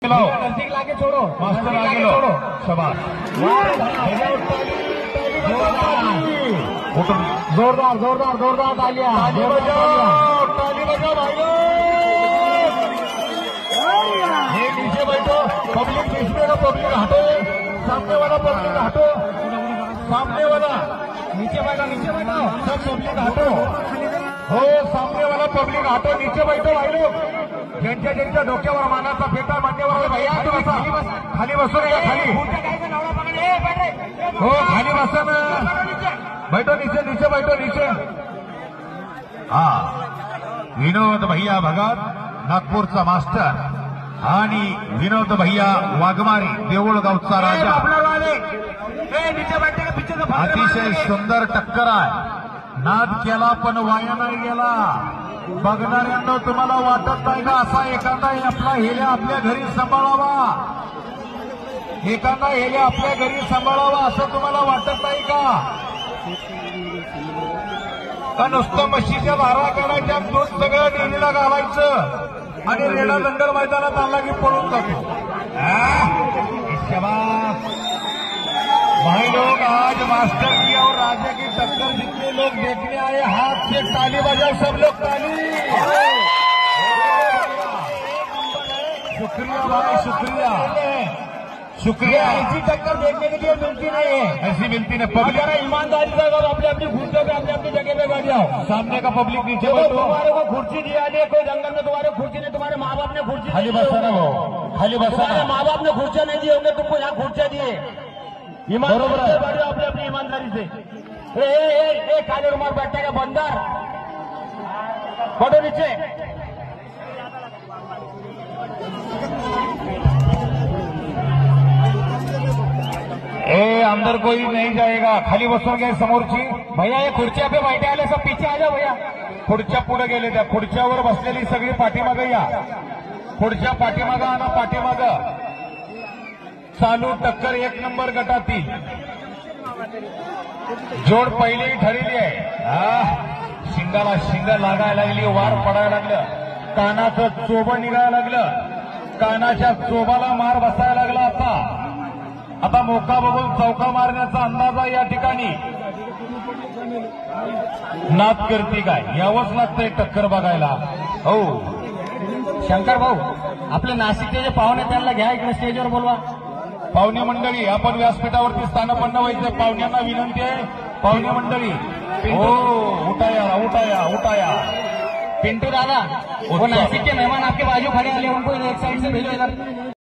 नजदीक लाके छोड़ो, मास्टर आगे लो, शाबाश। जोरदार जोरदार जोरदार तालियां, ताली बजाओ भाई लोग। ये नीचे बैठो, पब्लिक बीच में का पब्लिक हटो, सामने वाला पब्लिक हटो, सामने वाला नीचे बैठो सब पब्लिक हटो। हो, सामने वाला पब्लिक हटो, नीचे बैठो भाई लोग। ज्यांच्या ज्यांच्या डोक्यावर मानाचा फेटा मान्यवर भैया तुम्ही खाली बसू नका, खाली हो, खाली बसा ना, बैठो नीचे, नीचे बैठो, नीचे। हा, विनोद भैया भगत नागपूरचा मास्टर आणि विनोद भैया वाघमारी देऊळगावचा राजा। अतिशय सुंदर टक्कर आहे, नाद केला पण वाया नाही गेला। बघणाऱ्यांना तुम्हाला वाटत नाही का असा एखादा आपला हेल्या आपल्या घरी सांभाळावा, एखादा हेल्या आपल्या घरी सांभाळावा असं तुम्हाला वाटत नाही का नुसतं म्हशीच्या धारा काढायच्या, दूध सगळं डेअरीला घालायचं आणि रेडा दंडल मैदानात आला की पळून जातो। भाई लोग, आज मास्टर की और राजा की टक्कर जितने लोग देखने आए, हाथ से ताली बजाओ सब लोग, ताली। शुक्रिया भाई, शुक्रिया शुक्रिया। ऐसी टक्कर देखने के लिए मिलती नहीं है, ऐसी मिलती नहीं। पब्लिक ईमानदारी से अगर अपने अपनी खुर्चियों पे अपने अपनी जगह पे बैठ जाओ। सामने का पब्लिक नीचे बैठो। तुम्हारे को खुर्ची दिया नहीं, कोई जंगल में तुम्हारे खुर्ची नहीं, तुम्हारे माँ बाप ने खुर्ची खाली बसा ना, वो खाली बसा तुम्हारे ना। माँ बाप ने खुर्चियां नहीं दी होंगे, तुमको यहाँ खुर्चियां दिए। ईमानदारी से बैठो, अपनी अपनी ईमानदारी से। ए काले रुमाल बैठा है बंदर, बैठो नीचे। ए, अंदर कोई नहीं जाएगा, खाली बसून घ्या समोरची। भैया ये खुर्चियां पे बैठे आले, सब पीछे आ जाओ भैया। खुर्च्या पुढे गेले, त्या खुर्च्यावर बसलेली सगळी पाठीमागं या, खुर्च्या पाठीमागं आणा, पाठीमागं। चालू टक्कर 1 नंबर गटातील जोड पहिली ठरली आहे। शिंगाला शिंग लागायला लागली, वार पडायला लागलं, कानाचं चोबं निघायला लागलं, कानाच्या चोबाला मार बसायला लागला। आता मोका बघून चौका मारण्याचा अंदाज आहे या ठिकाणी। नाद करती काय, यावंच लागतंय टक्कर बघायला। हो शंकर भाऊ, आपले नाशिकचे जे पाहुणे त्यांना घ्या इकडे स्टेजवर बोलवा। पाहुणे मंडळी, आपण व्यासपीठावरती स्थानपन्न व्हायचं, पाहुण्यांना विनंती आहे। पाहुणे मंडळी, हो, उठाया उठाया उठाया। पिंटू दादा, वो नासिक के मेहमान आपके बाजू खड़े हैं, उनको एक साइड से भेजो इधर।